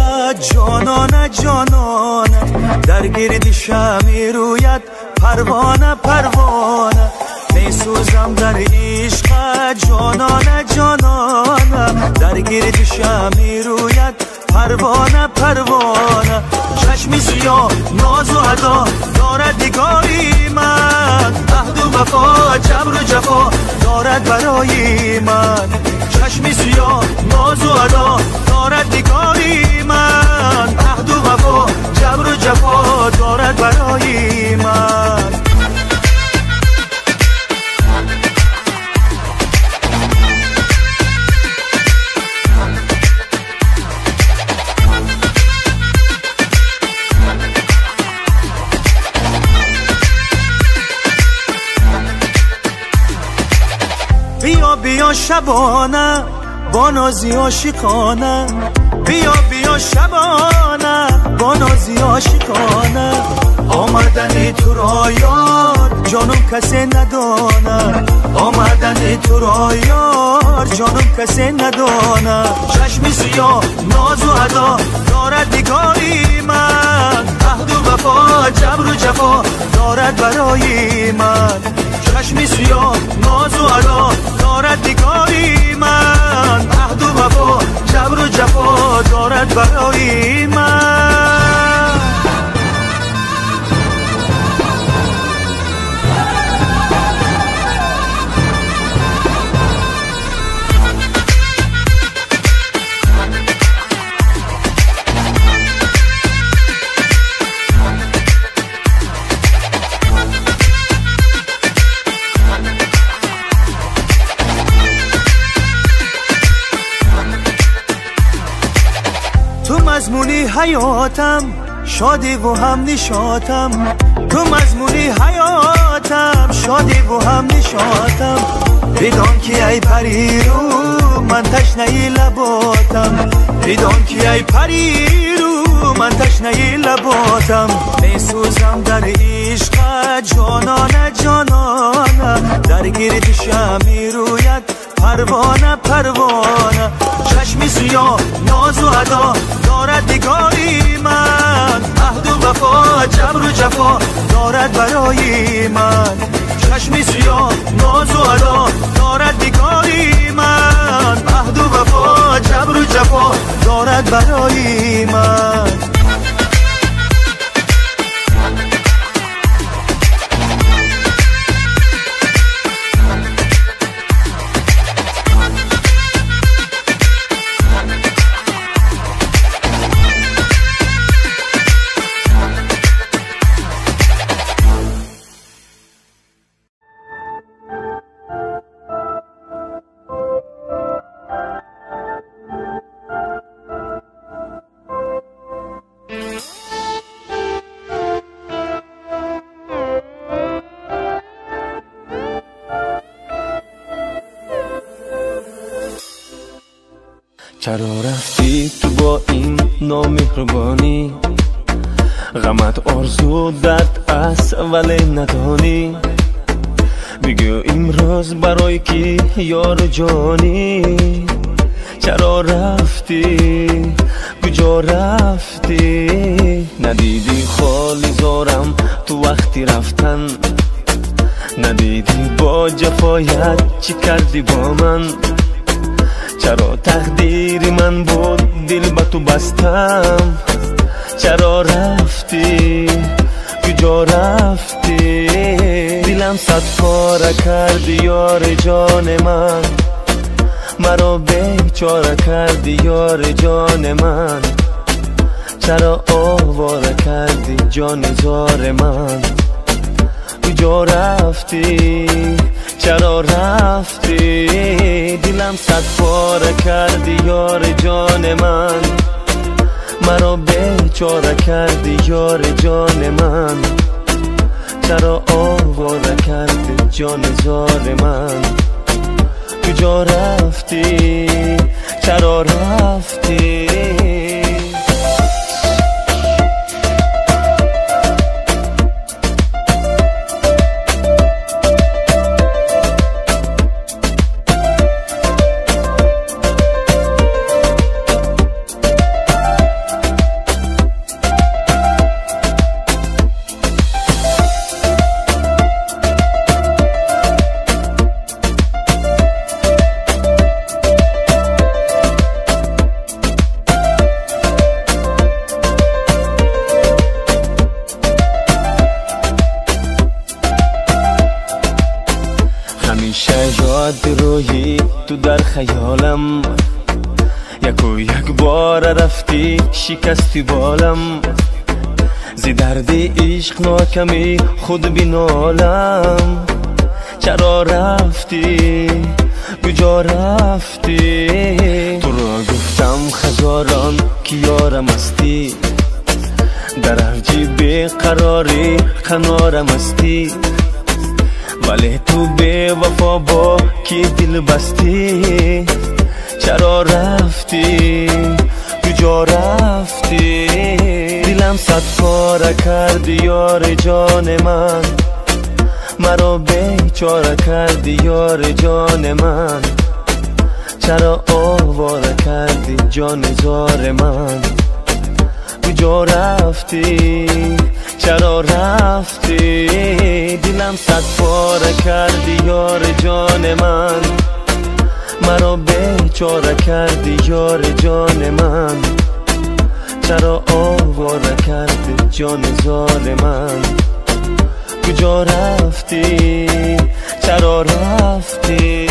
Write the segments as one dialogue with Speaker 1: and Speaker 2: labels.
Speaker 1: عشقت جانانه جانانه، در گرد شمع رویت پروانه پروانه، میسوزم در عشقت جانانه جانانه، در گرد شمع رویت پروانه پروانه. چشمی سیاه ناز و ادا دارد نگاهی من، عهد و وفا جبر و جفا دارد برای من. چشمی سیاه ناز و ادا دارد نگاهی من، عهد و وفا جبر و جفا دارد برای من. بیا بیا شبانه با نازی عاشقانه، بیا بیا شبانه با نازی عاشقانه، آمدن تو را یار جانم کسی ندانه، آمدن تو را یار جانم کسی ندانه. چشمی سیاه ناز و ادا دارد نگاهی من، عهد و وفا جبر و جفا دارد برای من. چشمی سیاه ناز و ادا دارد نگاهی من، عهد و وفا جبر و جفا دارد برای من. مضمونی حیاتم شادی و هم نشاتم، تو مضمونی حیاتم شادی و هم نشاتم، بدان که ای پری رو من تشنه لباتم، بدان که ای پری رو من تشنه لباتم، میسوزم در عشقت جانانه جانانه، در گرد شمع رویت پروانه پروانه. چشمی سیاه ناز و ادا دارد نگاهی من، عهد و وفا جبر و جفا دارد برای من. چشمی سیاه ناز و ادا دارد نگاهی من، عهد و وفا جبر و جفا دارد برای من.
Speaker 2: چرا رفتی تو با این نامهربانی، غمت آرزو درد است ولی ندانی، بگو امروز برای کی یار جانی، چرا رفتی کجا رفتی، ندیدی خالی زارم تو وقتی رفتن، ندیدی با جفایت چی کردی با من، چرا تقدیر من بود دل به تو بستم، چرا رفتی کجا رفتی، دلم صد پاره کردی یار جان من، مرا بیچاره کردی یار جان من، چرا آواره کردی جان زار من، کجا رفتی چرا رفتی، دلم صد پاره کردی یار جان من، مرا بیچاره کردی یار جان من، چرا آواره کردی جان زار من، کجا رفتی چرا رفتی. خیالم یک و یک بار رفتی شکستی بالم زی درد عشق ناکمی خود بینالم چرا رفتی کجا رفتی تو را گفتم هزاران که یارم هستی در اوج بیقراری کنارم هستی ولی تو بی وفا با کی دل بستی چرا رفتی کجا رفتی دلم صد کار کردی یار جان من مرا بیچاره کردی یار جان من چرا آواره کردی جان زار من کجا رفتی چرا رفتی دلم صد پاره کردی یار جان من مرا بیچاره کردی یار جان من چرا آواره کردی جان زار من کجا رفتی چرا رفتی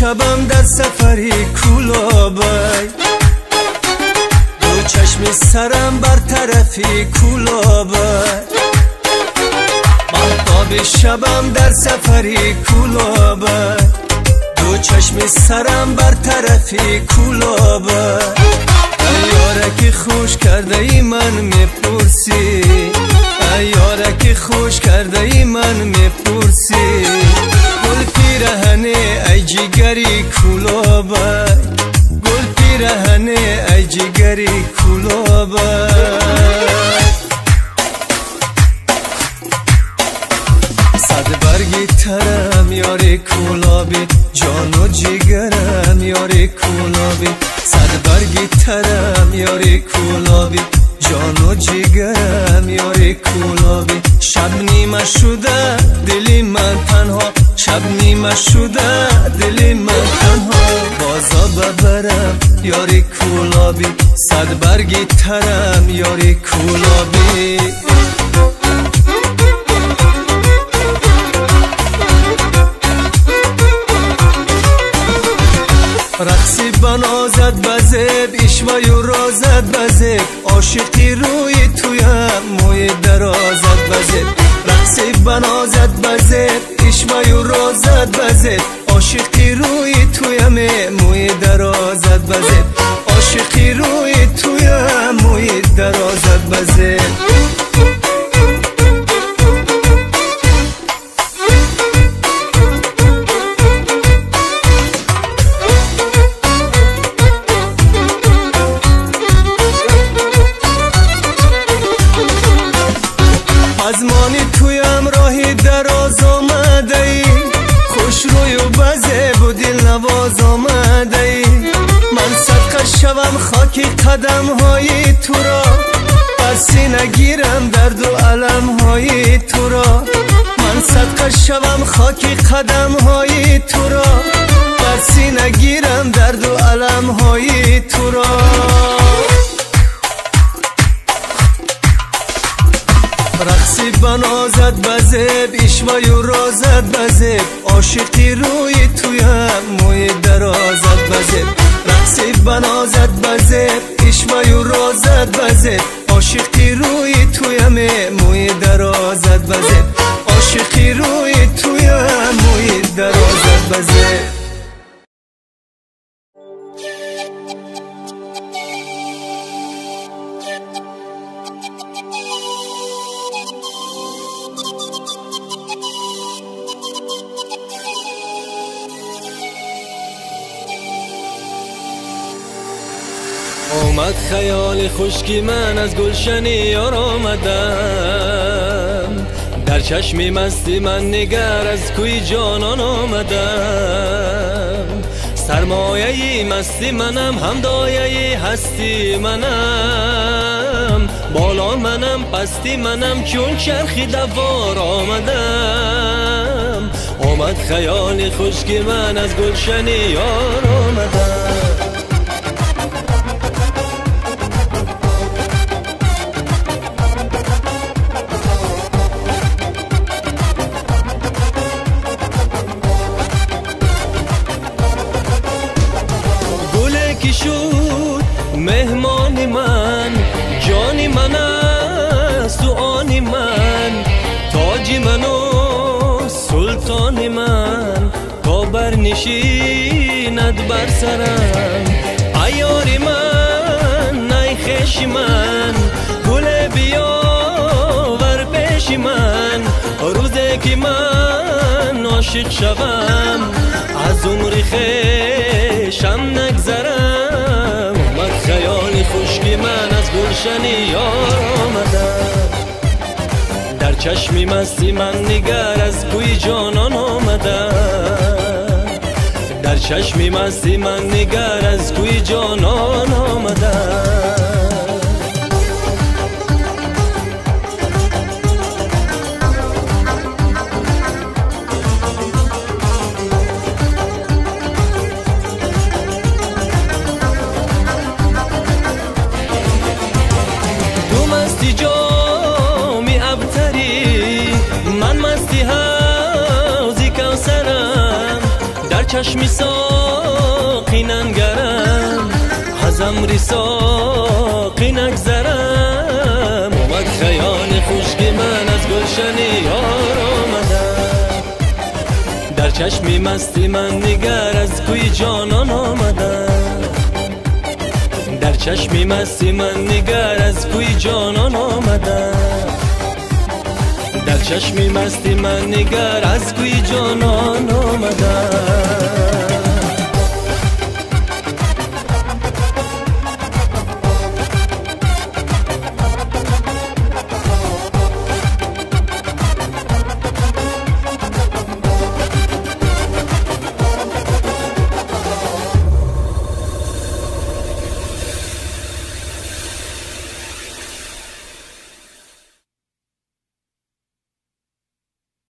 Speaker 1: شبم در سفری کولابای دو چشم سرم بر طرفی کولابای مهتاب شبم در سفری کولابای دو چشم سرم بر طرفی کولابای یارکی خوش کرده ای من میپرسی یارکی خوش کرده ای من میپرسی گل پیرهنه ای جگری کولابای گل پیرهنه ای جگری کولابای صد برگی ترم یاری کولابی جان و جگرم یاری کولابی صد برگی ترم یاری کولابی جان و جگرم یاری کولابی شب نیمه شده دلی من تنها شب نیمه شده دلی من تنها بازا ببرم یاری کولابی صد برگی ترم یاری کولابی رقصی بنازد بزب اشوای و رازد بزب عاشقی روی تویم موی درازد بزب رقصی بنازد بزب اشوای و رازد بزب عاشقی روی تویم موی درازد بزب عاشقی روی تویم موی درازد بزب شوم خاکی قدم های تو را، بر سینه گیرم درد و علم های تو را. من صدقه شوم خاکی قدم های تو را، بر سینه گیرم درد و علم های تو را. رقصی بنازد بزب اشوای و رازد بزب، عاشقی روی تویم موی درازد بزب. رقصی بنازد بزب اشوای و رازد بزب، عاشقی روی تویم موی درازد بزب. عاشقی روی تویم موی درازد بزب.
Speaker 2: آمد خیال خشکی من از گلشن یار آمدم، در چشمی مستی من نگر از کوی جانان آمدم. سرمایه مستی منم هم دایه هستی منم، بالا منم پستی منم چون چرخی دوار آمدم. آمد خیال خشکی من از گلشن یار آمدم. مهمان من جانی من است و آنی من، تاجی من و سلطانی من، تا برنشیند بر سرم. عیاری من ای خویش من، گل بیاور پیش من. روزی که من عاشق شوم از عمر خویشم نگذرم. خیال خشکی من از گلشن یار آمدم، در چشمی مستی من نگر از کوی جانان آمدم. در چشمی مستی من نگر از کوی جانان آمدم. جامی ابتری من مستی حوضی کوثرم، در چشمی ساقی ننگرم از امری ساقی نگذرم. اومد خیال خشکی من از گلشن یار آمدم، در چشمی مستی من نگر از کوی جانان آمدم. در چشمی مستی من نگر از کوی جانان آمدم، در چشمی مستی من نگر از کوی جانان آمدم.